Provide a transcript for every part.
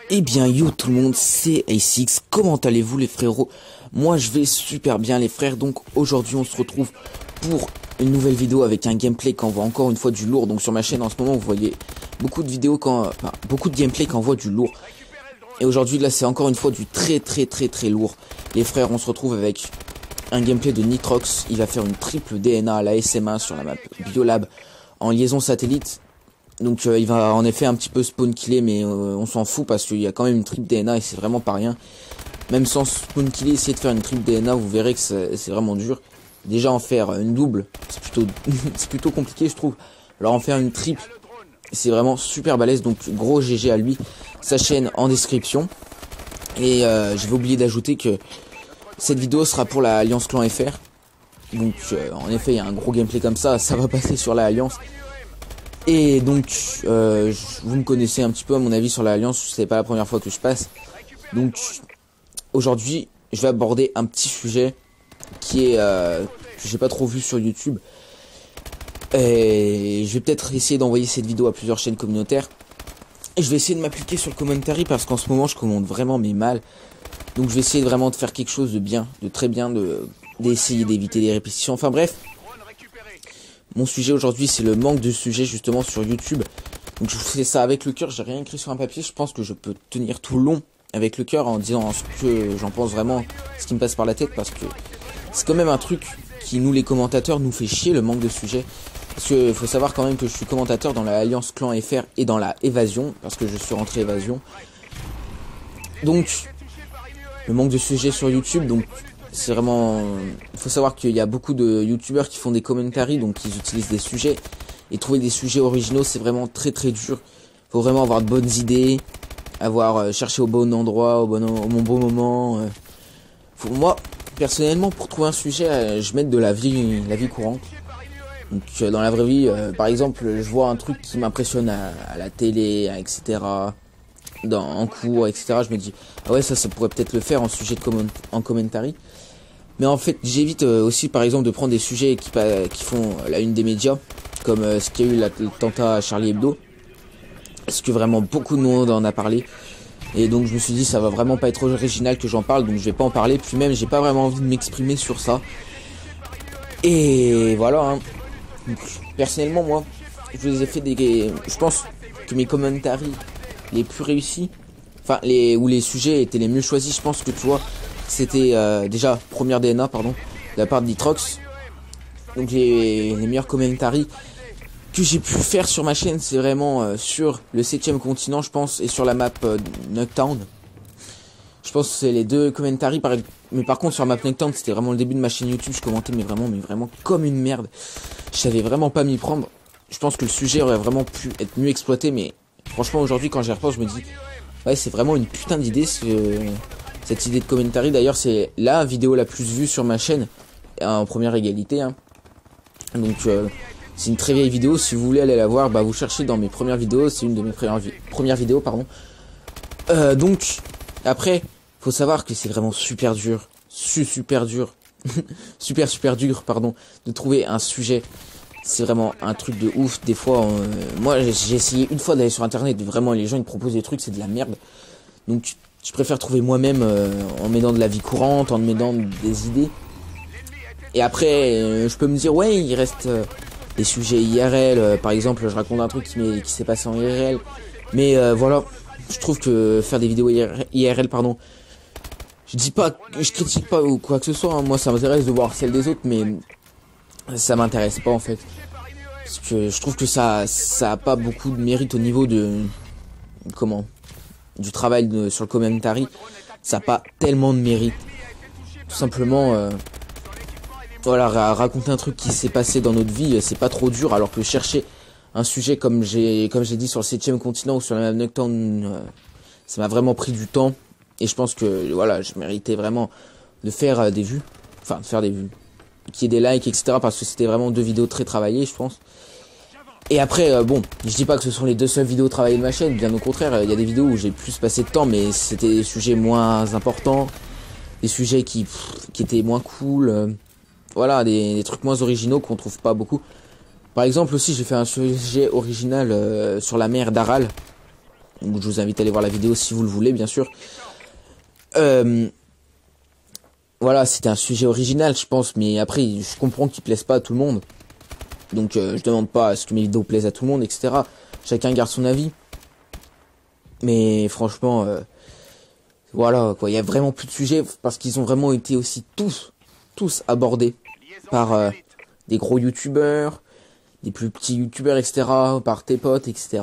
Eh bien yo tout le monde, c'est A6, comment allez-vous les frérots? Moi je vais super bien les frères, donc aujourd'hui on se retrouve pour une nouvelle vidéo avec un gameplay qui envoie encore une fois du lourd. Donc sur ma chaîne en ce moment vous voyez beaucoup de vidéos beaucoup de gameplay qui envoie du lourd. Et aujourd'hui là c'est encore une fois du très lourd. Les frères, on se retrouve avec un gameplay de Nitrox, il va faire une triple DNA à la SMA sur la map Biolab en liaison satellite. Donc il va en effet un petit peu spawn killer, mais on s'en fout parce qu'il y a quand même une triple DNA et c'est vraiment pas rien. Même sans spawn killer, essayer de faire une triple DNA, vous verrez que c'est vraiment dur. Déjà en faire une double, c'est plutôt compliqué je trouve. Alors en faire une triple, c'est vraiment super balèze, donc gros GG à lui. Sa chaîne en description. Et je vais oublier d'ajouter que cette vidéo sera pour la Alliance Clan FR. Donc en effet il y a un gros gameplay comme ça va passer sur la Alliance. Et donc vous me connaissez un petit peu à mon avis sur l'Alliance, c'est pas la première fois que je passe. Donc aujourd'hui je vais aborder un petit sujet qui est que j'ai pas trop vu sur YouTube. Et je vais peut-être essayer d'envoyer cette vidéo à plusieurs chaînes communautaires. Et je vais essayer de m'appliquer sur le commentary parce qu'en ce moment je commente vraiment mais mal. Donc je vais essayer vraiment de faire quelque chose de bien, de très bien, d'essayer d'éviter les répétitions. Enfin bref. Mon sujet aujourd'hui c'est le manque de sujets justement sur YouTube. Donc je fais ça avec le cœur, j'ai rien écrit sur un papier. Je pense que je peux tenir tout le long avec le cœur en disant ce que j'en pense vraiment, ce qui me passe par la tête. Parce que c'est quand même un truc qui nous les commentateurs nous fait chier, le manque de sujets. Parce que faut savoir quand même que je suis commentateur dans la Alliance Clan FR et dans la Évasion. Parce que je suis rentré Évasion. Donc le manque de sujets sur YouTube, donc c'est vraiment... Il faut savoir qu'il y a beaucoup de youtubeurs qui font des commentaries, donc ils utilisent des sujets. Et trouver des sujets originaux, c'est vraiment très dur. Faut vraiment avoir de bonnes idées, avoir cherché au bon endroit, au bon moment. Moi, personnellement, pour trouver un sujet, je mets de la vie courante. Donc dans la vraie vie, par exemple, je vois un truc qui m'impressionne à la télé, etc. En cours, etc. Je me dis, ah ouais, ça pourrait peut-être le faire en sujet en commentary. Mais en fait, j'évite aussi, par exemple, de prendre des sujets qui font la une des médias, comme ce qu'il y a eu l'attentat à Charlie Hebdo, parce que vraiment beaucoup de monde en a parlé. Et donc je me suis dit, ça va vraiment pas être original que j'en parle, donc je vais pas en parler. Puis même, j'ai pas vraiment envie de m'exprimer sur ça. Et voilà. Hein. Donc, personnellement, moi, je vous ai fait je pense que mes commentaries les plus réussis, enfin où les sujets étaient les mieux choisis, je pense que tu vois, c'était déjà première DNA pardon, de la part de Nitrox. Donc les meilleurs commentaries que j'ai pu faire sur ma chaîne, c'est vraiment sur le 7ème continent je pense, et sur la map Nuketown. Je pense que c'est les deux commentaries, mais par contre sur la map Nuketown c'était vraiment le début de ma chaîne YouTube, je commentais mais vraiment comme une merde. Je savais vraiment pas m'y prendre. Je pense que le sujet aurait vraiment pu être mieux exploité, mais franchement aujourd'hui quand j'y repense je me dis ouais, c'est vraiment une putain d'idée cette idée de commentary. D'ailleurs c'est la vidéo la plus vue sur ma chaîne en première égalité hein. Donc c'est une très vieille vidéo, si vous voulez aller la voir, bah vous cherchez dans mes premières vidéos, c'est une de mes premières vidéos pardon. Donc après faut savoir que c'est vraiment super dur, super dur super dur pardon, de trouver un sujet. C'est vraiment un truc de ouf. Des fois, moi j'ai essayé une fois d'aller sur internet, vraiment les gens ils proposent des trucs, c'est de la merde. Donc je préfère trouver moi-même en m'aidant de la vie courante, en m'aidant des idées. Et après, je peux me dire ouais, il reste des sujets IRL. Par exemple, je raconte un truc qui s'est passé en IRL. Mais voilà, je trouve que faire des vidéos IRL, pardon, je critique pas ou quoi que ce soit. Hein. Moi, ça m'intéresse de voir celles des autres, mais ça m'intéresse pas en fait, parce que je trouve que ça a pas beaucoup de mérite au niveau du travail sur le commentary. Ça a pas tellement de mérite, tout simplement. Voilà, raconter un truc qui s'est passé dans notre vie, c'est pas trop dur, alors que chercher un sujet comme j'ai dit sur le 7ème continent ou sur la map Nuketown, ça m'a vraiment pris du temps. Et je pense que voilà, je méritais vraiment de faire des vues, qu'il y ait des likes, etc. Parce que c'était vraiment deux vidéos très travaillées, je pense. Et après, bon, je dis pas que ce sont les deux seules vidéos travaillées de ma chaîne, bien au contraire, il y a des vidéos où j'ai plus passé de temps, mais c'était des sujets moins importants, des sujets qui étaient moins cool, voilà, des trucs moins originaux qu'on trouve pas beaucoup. Par exemple aussi, j'ai fait un sujet original sur la mer d'Aral. Donc je vous invite à aller voir la vidéo si vous le voulez, bien sûr. Voilà, c'était un sujet original, je pense, mais après, je comprends qu'il plaise pas à tout le monde. Donc je demande pas à ce que mes vidéos plaisent à tout le monde, etc. Chacun garde son avis. Mais franchement, voilà, quoi, il y a vraiment plus de sujets parce qu'ils ont vraiment été aussi tous abordés par des gros youtubeurs, des plus petits youtubeurs, etc., par tes potes, etc.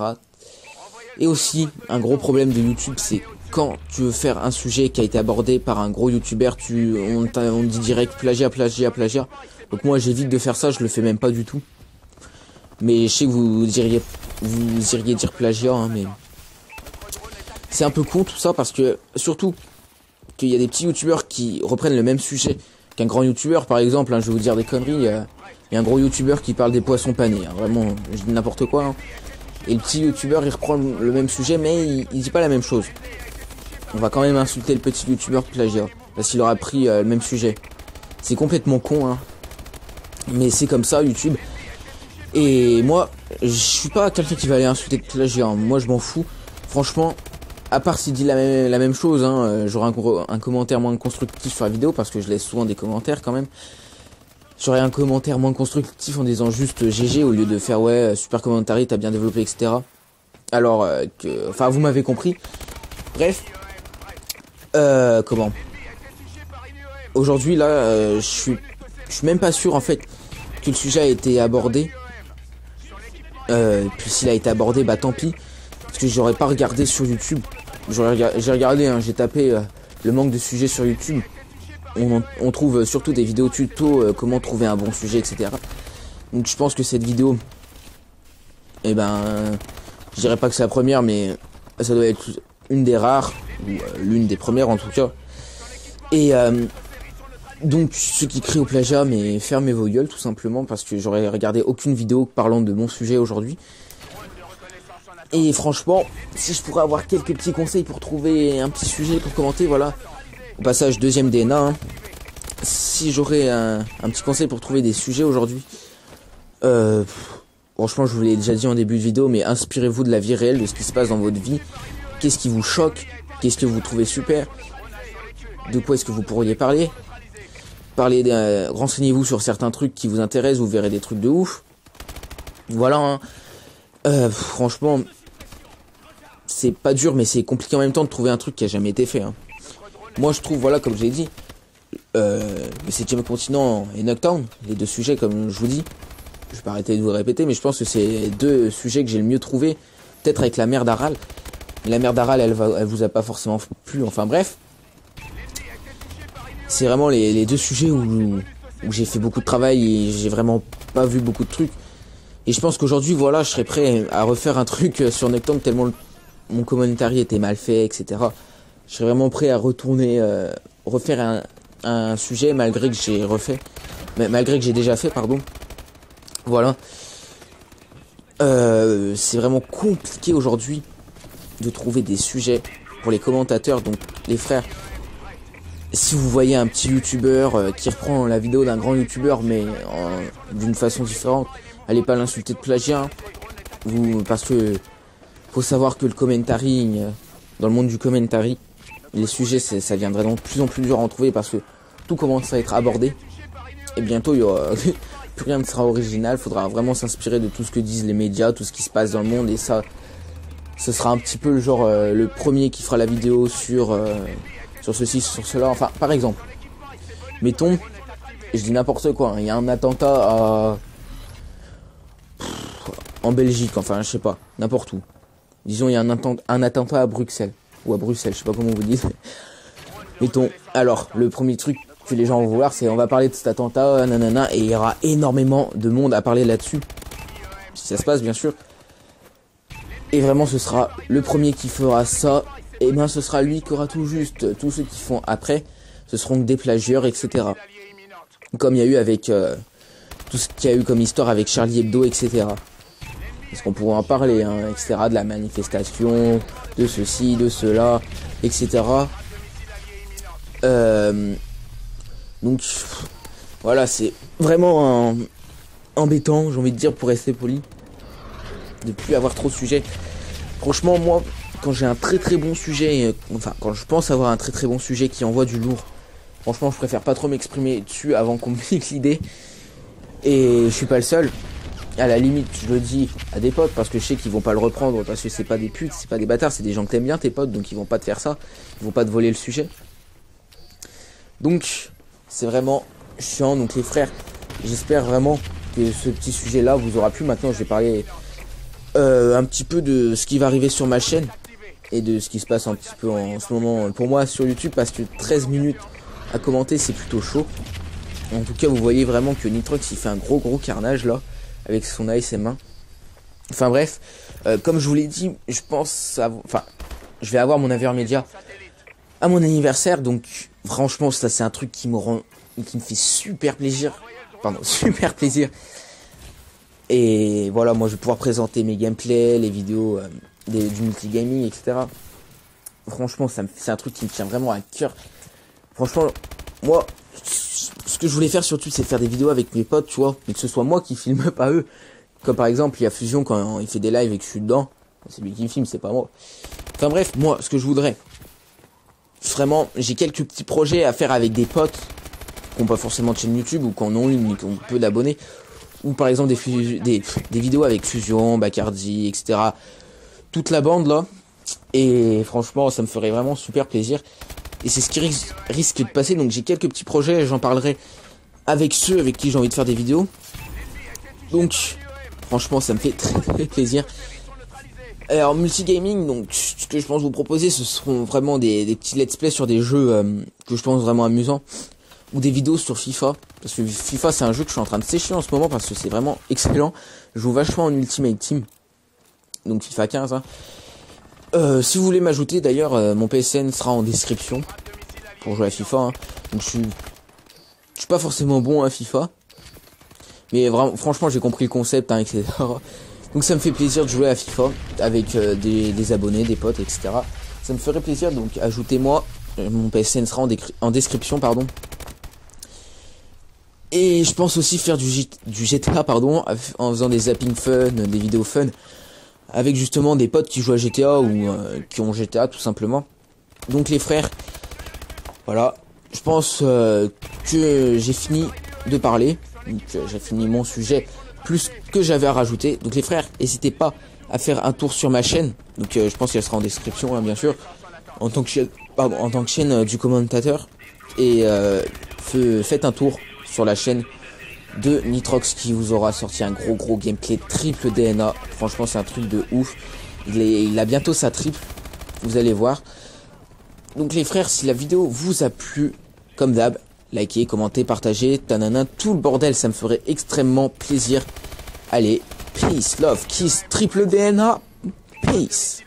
Et aussi, un gros problème de YouTube, c'est quand tu veux faire un sujet qui a été abordé par un gros youtubeur, on dit direct plagiat. Donc moi, j'évite de faire ça, je le fais même pas du tout. Mais je sais que vous iriez dire plagiat, hein, mais c'est un peu con tout ça parce que, surtout, qu'il y a des petits youtubeurs qui reprennent le même sujet qu'un grand youtubeur. Par exemple, hein, je vais vous dire des conneries, il y a un gros youtubeur qui parle des poissons panés, hein, vraiment, je dis n'importe quoi, hein. Et le petit youtubeur, il reprend le même sujet, mais il dit pas la même chose. On va quand même insulter le petit youtubeur plagiat, parce qu'il aura pris le même sujet. C'est complètement con, hein. Mais c'est comme ça, YouTube. Et moi, je suis pas quelqu'un qui va aller insulter le plagiat, hein. Moi, je m'en fous. Franchement, à part s'il dit la même chose, hein, j'aurai un commentaire moins constructif sur la vidéo, parce que je laisse souvent des commentaires quand même. J'aurais un commentaire moins constructif en disant juste GG au lieu de faire ouais super commentaire, t'as bien développé, etc. Alors enfin vous m'avez compris. Bref, comment aujourd'hui là, je suis même pas sûr en fait que le sujet a été abordé. Puis s'il a été abordé, bah tant pis, parce que j'aurais pas regardé sur YouTube. J'ai regardé, hein, j'ai tapé le manque de sujets sur YouTube. On trouve surtout des vidéos tuto, comment trouver un bon sujet, etc. Donc je pense que cette vidéo, eh ben, je dirais pas que c'est la première, mais ça doit être une des rares, ou l'une des premières en tout cas. Et donc ceux qui crient au plagiat, mais fermez vos gueules tout simplement, parce que j'aurais regardé aucune vidéo parlant de mon sujet aujourd'hui. Et franchement, si je pourrais avoir quelques petits conseils pour trouver un petit sujet pour commenter, voilà. Au passage, deuxième DNA, hein. Si j'aurais un petit conseil pour trouver des sujets aujourd'hui, franchement, je vous l'ai déjà dit en début de vidéo, mais inspirez-vous de la vie réelle, de ce qui se passe dans votre vie. Qu'est-ce qui vous choque? Qu'est-ce que vous trouvez super? De quoi est-ce que vous pourriez parler? Renseignez-vous sur certains trucs qui vous intéressent, vous verrez des trucs de ouf. Voilà, hein. Franchement, c'est pas dur, mais c'est compliqué en même temps de trouver un truc qui a jamais été fait, hein. Moi je trouve, voilà, comme je l'ai dit, le 7ème continent et Knockdown, les deux sujets comme je vous dis, je vais pas arrêter de vous répéter, mais je pense que c'est deux sujets que j'ai le mieux trouvé, peut-être avec la mère d'Aral. La mère d'Aral, elle vous a pas forcément plu, enfin bref. C'est vraiment les deux sujets où j'ai fait beaucoup de travail et j'ai vraiment pas vu beaucoup de trucs. Et je pense qu'aujourd'hui, voilà, je serais prêt à refaire un truc sur Knockdown tellement mon commentaire était mal fait, etc. Je serais vraiment prêt à retourner, refaire un sujet malgré que j'ai déjà fait, pardon. Voilà. C'est vraiment compliqué aujourd'hui de trouver des sujets pour les commentateurs, donc les frères. Si vous voyez un petit youtubeur qui reprend la vidéo d'un grand youtubeur mais d'une façon différente, allez pas l'insulter de plagiat, parce que faut savoir que le commentary, dans le monde du commentary, les sujets ça viendrait donc de plus en plus dur à en trouver parce que tout commence à être abordé et bientôt il y aura plus rien ne sera original. Faudra vraiment s'inspirer de tout ce que disent les médias, tout ce qui se passe dans le monde, et ça ce sera un petit peu le genre le premier qui fera la vidéo sur ceci, sur cela. Enfin par exemple, mettons, je dis n'importe quoi, il y a un attentat en Belgique, enfin je sais pas, n'importe où. Disons il y a un attentat à Bruxelles, ou à Bruxelles, je sais pas comment vous dites. Mettons, alors, le premier truc que les gens vont voir, c'est on va parler de cet attentat, nanana, et il y aura énormément de monde à parler là-dessus. Si ça se passe, bien sûr. Et vraiment, ce sera le premier qui fera ça, et bien ce sera lui qui aura tout juste. Tous ceux qui font après, ce seront des plagieurs, etc. Comme il y a eu avec tout ce qu'il y a eu comme histoire avec Charlie Hebdo, etc. Parce qu'on pourrait en parler, hein, etc. De la manifestation, de ceci, de cela, etc. Donc voilà, c'est vraiment embêtant, j'ai envie de dire, pour rester poli, de plus avoir trop de sujets. Franchement, moi, quand j'ai un très bon sujet, enfin quand je pense avoir un très bon sujet qui envoie du lourd, franchement je préfère pas trop m'exprimer dessus avant qu'on me pique l'idée. Et je suis pas le seul. À la limite, je le dis à des potes parce que je sais qu'ils vont pas le reprendre parce que c'est pas des putes, c'est pas des bâtards, c'est des gens que t'aimes bien tes potes, donc ils vont pas te faire ça, ils vont pas te voler le sujet. Donc c'est vraiment chiant. Donc les frères, j'espère vraiment que ce petit sujet là vous aura plu. Maintenant je vais parler un petit peu de ce qui va arriver sur ma chaîne et de ce qui se passe un petit peu en ce moment pour moi sur YouTube, parce que 13 minutes à commenter c'est plutôt chaud. En tout cas vous voyez vraiment que Nitrox il fait un gros carnage là avec son ASM1. Enfin bref, comme je vous l'ai dit, je pense je vais avoir mon Avermedia à mon anniversaire, donc franchement ça c'est un truc qui me fait super plaisir. Pardon, super plaisir. Et voilà, moi je vais pouvoir présenter mes gameplays, les vidéos du multigaming, etc. Franchement, c'est un truc qui me tient vraiment à cœur. Franchement, moi, ce que je voulais faire surtout, c'est de faire des vidéos avec mes potes, tu vois, mais que ce soit moi qui filme, pas eux. Comme par exemple, il y a Fusion quand il fait des lives et que je suis dedans. C'est lui qui me filme, c'est pas moi. Enfin bref, moi, ce que je voudrais, vraiment, j'ai quelques petits projets à faire avec des potes qui n'ont pas forcément de chaîne YouTube ou qui en ont une mais qui ont peu d'abonnés. Ou par exemple des vidéos avec Fusion, Bacardi, etc. Toute la bande là. Et franchement, ça me ferait vraiment super plaisir. Et c'est ce qui risque de passer. Donc j'ai quelques petits projets, j'en parlerai avec ceux avec qui j'ai envie de faire des vidéos. Donc franchement, ça me fait très plaisir. Alors multigaming, donc ce que je pense vous proposer, ce seront vraiment des petits let's play sur des jeux que je pense vraiment amusants. Ou des vidéos sur FIFA, parce que FIFA c'est un jeu que je suis en train de sécher en ce moment parce que c'est vraiment excellent. Je joue vachement en Ultimate Team, donc FIFA 15 hein. Si vous voulez m'ajouter d'ailleurs, mon PSN sera en description pour jouer à FIFA hein. Donc je suis pas forcément bon à FIFA, mais vraiment franchement j'ai compris le concept hein, etc. Donc ça me fait plaisir de jouer à FIFA avec des abonnés, des potes, etc. Ça me ferait plaisir, donc ajoutez-moi, mon PSN sera en description pardon. Et je pense aussi faire du GTA pardon, en faisant des zapping fun, des vidéos fun, avec justement des potes qui jouent à GTA ou qui ont GTA tout simplement. Donc les frères, voilà, je pense que j'ai fini de parler, donc j'ai fini mon sujet plus que j'avais à rajouter. Donc les frères, n'hésitez pas à faire un tour sur ma chaîne, donc je pense qu'elle sera en description hein, bien sûr, en tant que chaîne du commentateur, et faites un tour sur la chaîne de Nitrox qui vous aura sorti un gros gameplay triple DNA. Franchement c'est un truc de ouf. Il a bientôt sa triple, vous allez voir. Donc les frères, si la vidéo vous a plu, comme d'hab, likez, commentez, partagez, tanana, tout le bordel, ça me ferait extrêmement plaisir. Allez, peace, love, kiss, triple DNA, peace.